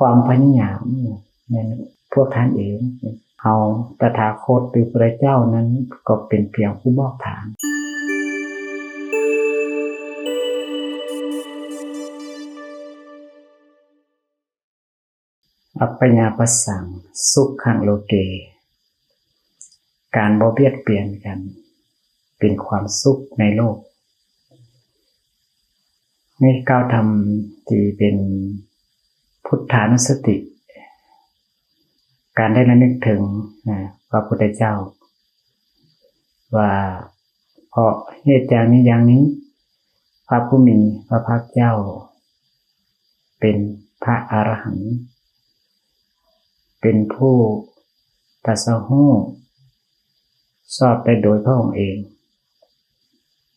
ความพยายามในพวกท่านเองเอาตถาคตหรือพระเจ้านั้นก็เป็นเพียงผู้บอกทางอัปปญาปสังสุขขังโลเกการบ่เบียดเบียนกันเป็นความสุขในโลกนี่ก้าวทำที่เป็นพุทธานุสติการได้ระลึกถึงพระพุทธเจ้าว่าเพราะเหตุอย่างนี้อย่างนี้พระผู้มีพระภาคเจ้าเป็นพระอรหันต์เป็นผู้ตรัสรู้ชอบได้โดยพระองค์เอง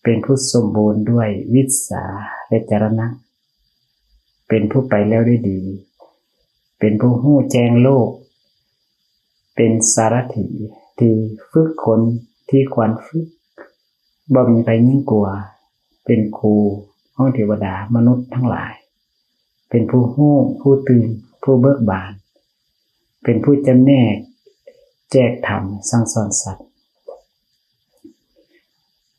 เป็นผู้สมบูรณ์ด้วยวิชชาและจรณะเป็นผู้ไปแล้วได้ดีเป็นผู้รู้แจ้งโลกเป็นสารถีที่ฝึกคนที่ควรฝึกบ่มีไปยิ่งกว่าเป็นครูของเทวดามนุษย์ทั้งหลายเป็นผู้รู้ผู้ตื่นผู้เบิกบานเป็นผู้จำแนกแจกธรรมสั่งสอนสัตว์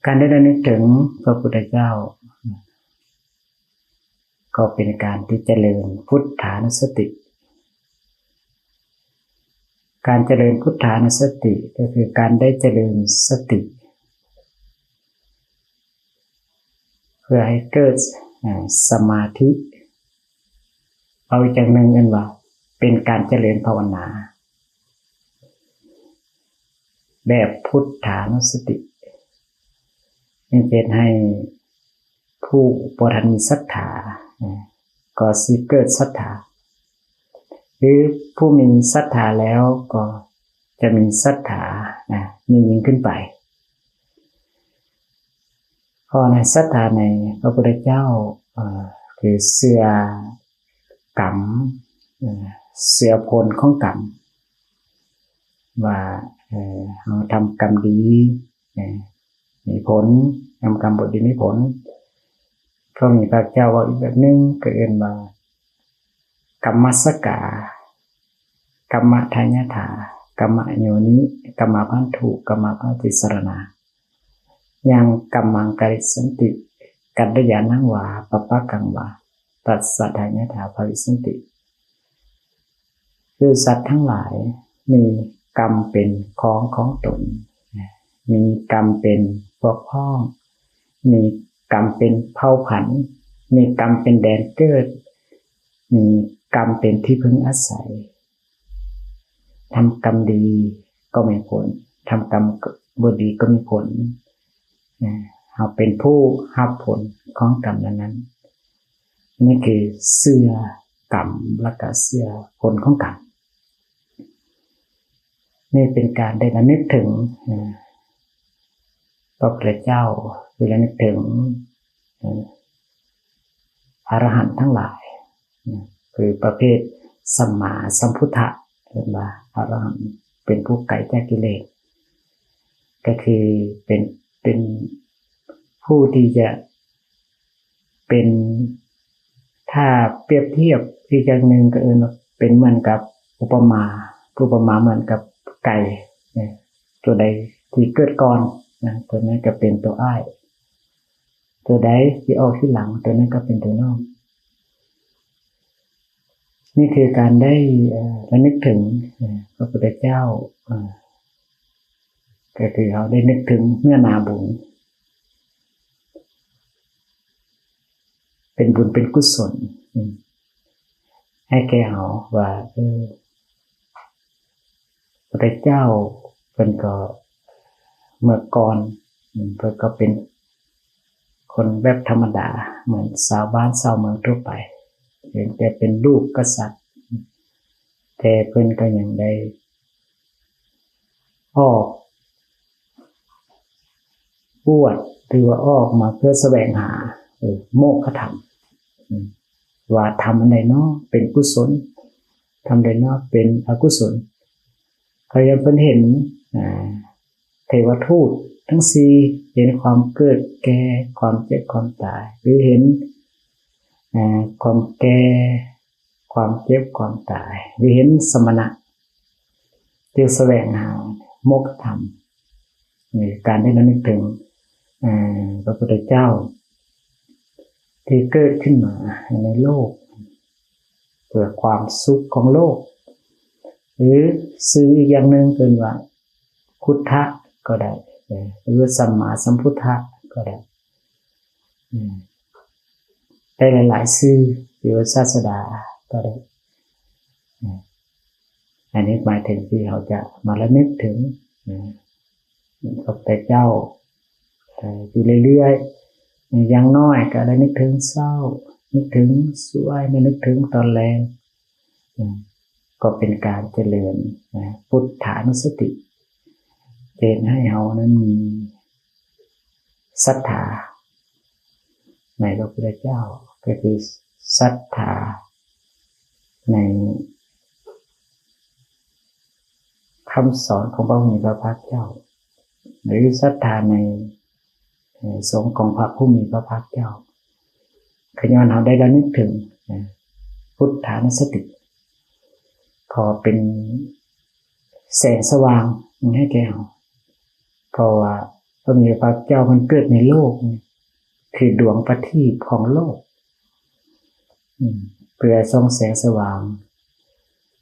การได้ระลึกถึงพระพุทธเจ้าก็เป็นการที่เจริญพุทธานุสติการเจริญพุทธานุสติก็คือการได้เจริญสติเพื่อให้เกิดสมาธิเอาอีกอย่างหนึ่งกันว่าเป็นการเจริญภาวนาแบบพุทธานุสตินี่เป็นให้ผู้บ่ทันมีศรัทธาก็สิเกิดศรัทธาหรือผู้มีศรัทธาแล้วก็จะมีศรัทธายิ่งขึ้นไปเพราะในศรัทธาในพระพุทธเจ้าคือเชื่อกรรมเชื่อผลของกรรมว่าเราทำกรรมดีมีผลทำกรรมบดีมีผลพระมีพระเจ้าว่าอีกแบบนึงก็เรียกว่ากรรมสกากรรมทายาถากรรมโยนิกรรมพันธุกรรมพันธิสรณายังกรรมังกริสันติกัดยานังวาปปะกังวาตัสสะทายาถาภวิสันติคือสัตว์ทั้งหลายมีกรรมเป็นของตนมีกรรมเป็นพวกพ้องมีกรรมเป็นเผ่าพันธุ์มีกรรมเป็นแดนเกิดมีกรรมเป็นที่พึ่งอาศัยทำกรรมดีก็มีผลทำกรรมบดีก็มีผลเราเป็นผู้รับผลของกรรมนั้นนี่คือเชื่อกรรมและก็เชื่อผลของกรรมนี่เป็นการได้ระลึกถึงพระพุทธเจ้าหรือระลึกถึงอรหันต์ทั้งหลายคือประเภทสัมมาสัมพุทธะเรียกว่าอรหันต์เป็นผู้ไกลจากกิเลสก็คือเป็นผู้ที่จะเป็นถ้าเปรียบเทียบอีกอย่างหนึ่งก็เป็นเหมือนกับอุปมาเหมือนกับไก่ตัวใดที่เกิดก่อนตัวนั้นก็เป็นตัวอ้ายตัวใดที่ออกที่หลังตัวนั้นก็เป็นตัวนอกนี่คือการได้ระลึกถึงพระพุทธเจ้าก็คือเราได้นึกถึงเมื่อนาบุญเป็นบุญเป็นกุศลให้แก่เราว่าพระพุทธเจ้าเป็นก็เมื่อก่อนเพิ่นก็เป็นคนแบบธรรมดาเหมือนชาวบ้านชาวเมืองทั่วไปเพียงแต่เป็นลูกกษัตริย์แต่เพิ่นก็ยังได้ออกบวชหรือว่าออกมาเพื่อแสวงหาโมกขธรรมว่าทำอันใดเนาะเป็นกุศลทำใดเนาะเป็นอกุศลเขายังเพิ่นเห็นเทวทูตทั้งสี่เห็นความเกิดแก่ความเจ็บความตายหรือเห็นความแก่ ความเจ็บความตายหรือเห็นสมณะที่แสวงหามกธรรมนี่การได้ระลึกถึงพระพุทธเจ้าที่เกิดขึ้นมาในโลกเพื่อความสุขของโลกหรือสื่ออีกอย่างหนึ่งเป็นว่าพุทธะก็ได้หรือสัมมาสัมพุทธะก็ได้ได้หลายๆชื่อหรือศาสดาก็ได้อันนี้หมายถึงที่เราจะมาระลึกถึงพระพุทธเจ้าอยู่เรื่อยๆอย่างน้อยก็ได้นึกถึงเศร้านึกถึงสวยนึกถึงตอนแรงก็เป็นการเจริญพุทธานุสติเจนให้เรานั้นมีศรัทธาในพระพุทธเจ้าก็คือศรัทธาในคำสอนของพระผู้มีพระภาคเจ้าหรือศรัทธาในสงฆ์ของพระผู้มีพระภาคเจ้าขย้อนเราได้ระลึกถึงพุทธานุสติพอเป็นแสงสว่างให้แก่เราเพราะว่าพระผู้มีพระภาคเจ้ามันเกิดในโลกคือดวงประทีปของโลกเพื่อส่องแสงสว่าง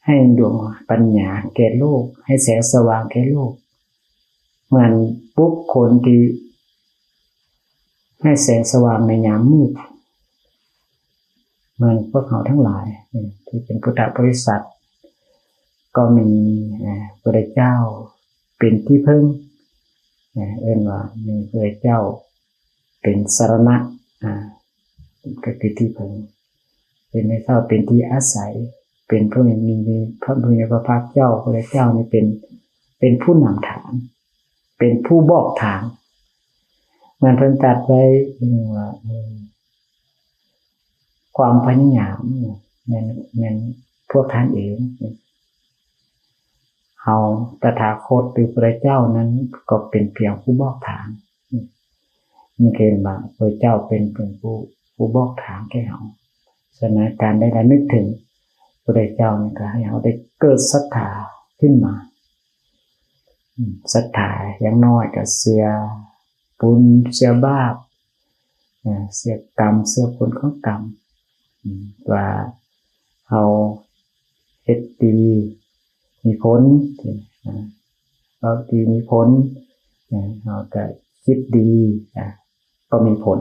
ให้ดวงปัญญาแก่โลกให้แสงสว่างแก่โลกเหมือนบุคคลที่ให้แสงสว่างในยามมืดเหมือนพวกเราทั้งหลายที่เป็นพุทธบริษัทก็มีพระพุทธเจ้าเป็นที่พึ่งเรียกว่ามีพระพุทธเจ้าเป็นสรณะก็คือที่พึ่งเป็นในเจ้าเป็นที่อาศัยเป็นพระมีพระผู้มีพระภาคเจ้าพระพุทธเจ้านี่เป็นผู้นำทางเป็นผู้บอกทางมันเพิ่นตัดไว้ว่าความพยายามมันพวกท่านเองเฮาตถาคตหรือพระเจ้านั้นก็เป็นเพียงผู้บอกทางนี่คือว่าพระเจ้าเป็นผู้บอกทางแก่เฮาฉะนั้นการได้ระลึกถึงพระเจ้านี่ก็ให้เฮาได้เกิดศรัทธาขึ้นมาศรัทธาอย่างน้อยก็เชื่อบุญเชื่อบาปเชื่อกรรมเชื่อผลของกรรมว่าเฮาเฮ็ดดีมีผลเราดีมีผลเราก็คิดดีก็มีผล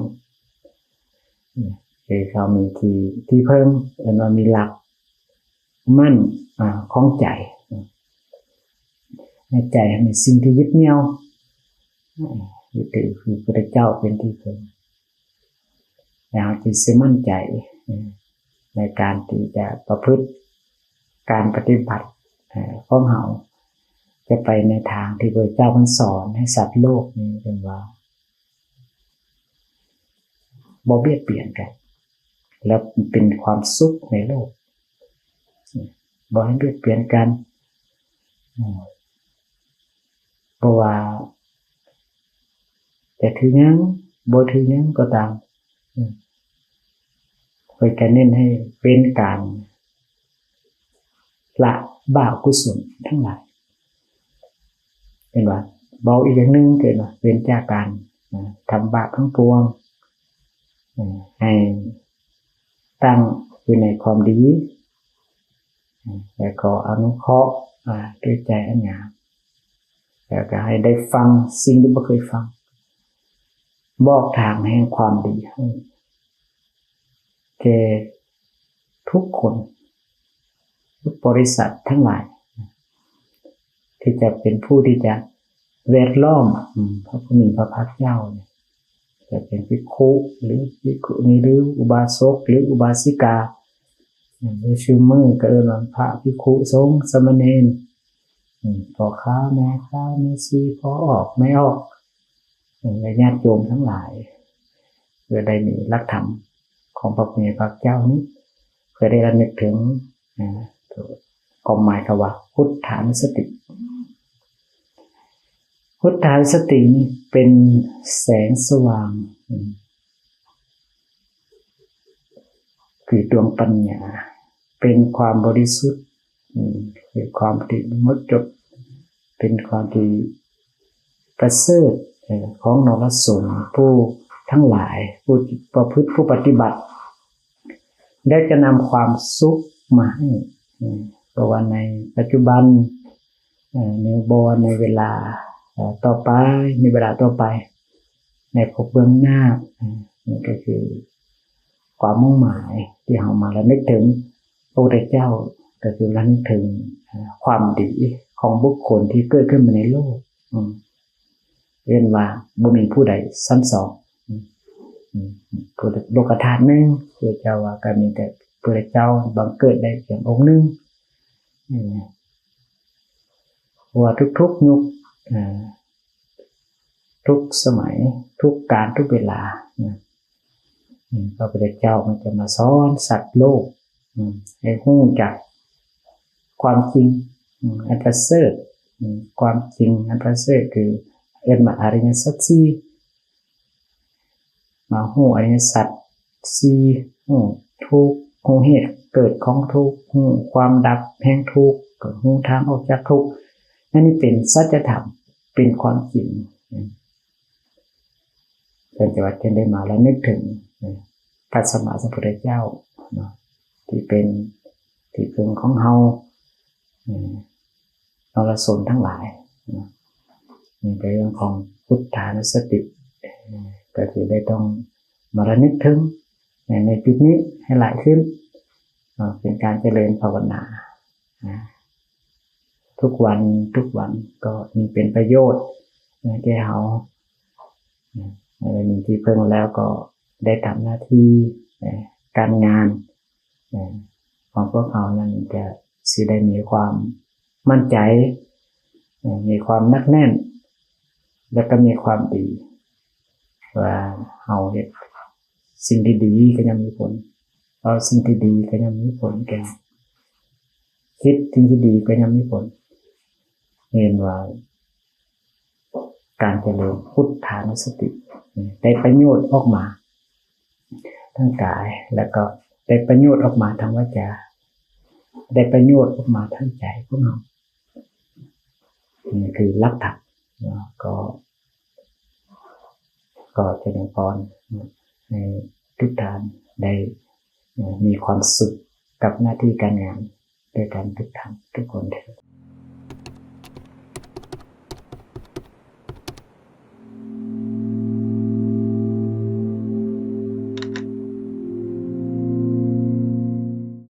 คือเขามีที่เพิ่มเรามีหลักมั่นของใจในใจมีสิ่งที่ยึดเหนี่ยวยึดถือคือพระเจ้าเป็นที่พึ่งแล้วที่จะมั่นใจในการที่จะประพฤติการปฏิบัติของเราจะไปในทางที่พระเจ้าท่านสอนให้สัตว์โลกนี้เป็นว่าบ่เบียดเบียนกันแล้วเป็นความสุขในโลกบ่ให้เบียดเบียนกันเพราะว่าแต่ถือยังบ่ถือยังก็ตามเพื่อการเน้นให้เป็นการละบาปกุศลทั้งหลายเป็นว่าเบาอีกอย่างหนึ่งเกิดว่าเป็นจากการทำบาปทั้งปวงให้ตั้งอยู่ในความดีแล้วก็อนุเคราะห์ด้วยใจอันงามแล้วก็ให้ได้ฟังสิ่งที่ไม่เคยฟังบอกทางแห่งความดีให้แก่ทุกคนทุกบริษัททั้งหลายที่จะเป็นผู้ที่จะแวดล้อมพระผู้มีพระภาคเจ้าจะเป็นภิกขุหรือภิกขุณีหรืออุบาสกหรืออุบาสิกาหรือชื่อมือก็ว่าพระภิกขุสงฆ์สามเณรพ่อค้าแม่ค้าแม่ชีพอออกไม่ออกและญาติโยมทั้งหลายเพื่อได้มีหลักธรรมของพระผู้มีพระเจ้านี้เพื่อได้ระลึกถึงความหมายคำว่าพุทธานุสติพุทธานุสตินี้เป็นแสงสว่างคือดวงปัญญา เป็นความบริสุทธิ์เป็นความที่หมดจดเป็นความที่ประเสริฐของนรสงฆ์ผู้ทั้งหลายผู้ประพฤติผู้ปฏิบัติได้จะนำความสุขมาให้เพราะว่าในปัจจุบันในเวลาต่อไปในเวลาต่อไปในภพเบื้องหน้านี่ก็คือความมุ่งหมายที่เรามาแล้วนึกถึงพระพุทธเจ้าก็คือระลึกถึงความดีของบุคคลที่เกิดขึ้นมาในโลกเรียนว่าบ่มีผู้ใดซ้ำสองโลกธาตุหนึ่งพระเจ้าว่าก็มีแต่พระเจ้าบังเกิดได้เพียงองค์หนึ่งว่าทุกๆยุคทุกสมัยทุกการทุกเวลาพระพุทธเจ้ามันจะมาสอนสัตว์โลกให้รู้จักความจริงอันประเสริฐความจริงอันประเสริฐคือเรียกมาอริยสัจสี่มารู้อริยสัจสี่รู้ทุกข์รู้เหตุเกิดของทุกข์รู้ความดับแห่งทุกข์รู้ทางออกจากทุกข์นั่นนี่เป็นสัจธรรมเป็นความจริงเป็นจังหวัดที่ได้มาแล้วนึกถึงพระสัมมาสัมพุทธเจ้าที่เป็นที่พึ่งของเฮานรสนทั้งหลายนี่เป็นเรื่องของพุทธานุสติก็คือได้ต้องมาระลึกถึงในปีนี้ให้หลายขึ้นเป็นการเจริญภาวนาทุกวันก็มีเป็นประโยชน์แก่เฮาเมื่อมีที่พึ่งแล้วก็ได้ทำหน้าที่การงานของพวกเรานั้นจะสิได้มีความมั่นใจมีความนักแน่นและก็มีความดีว่าเราเฮ็ดสิ่งที่ดีก็ยังมีผลเอาสิ่งที่ดีก็ยังมีผลแก่คิดสิ่งที่ดีก็ยังมีผลเห็นว่าการเจริญพุทธานุสติได้ประโยชน์ออกมาทั้งกายแล้วก็ได้ประโยชน์ออกมาทางวาจาได้ประโยชน์ออกมาทางใจพวกเรานี่คือหลักธรรมก็เจริญพรให้ทุกท่านได้มีความสุขกับหน้าที่การงานด้วยกันทุกท่านทุกคนเถิด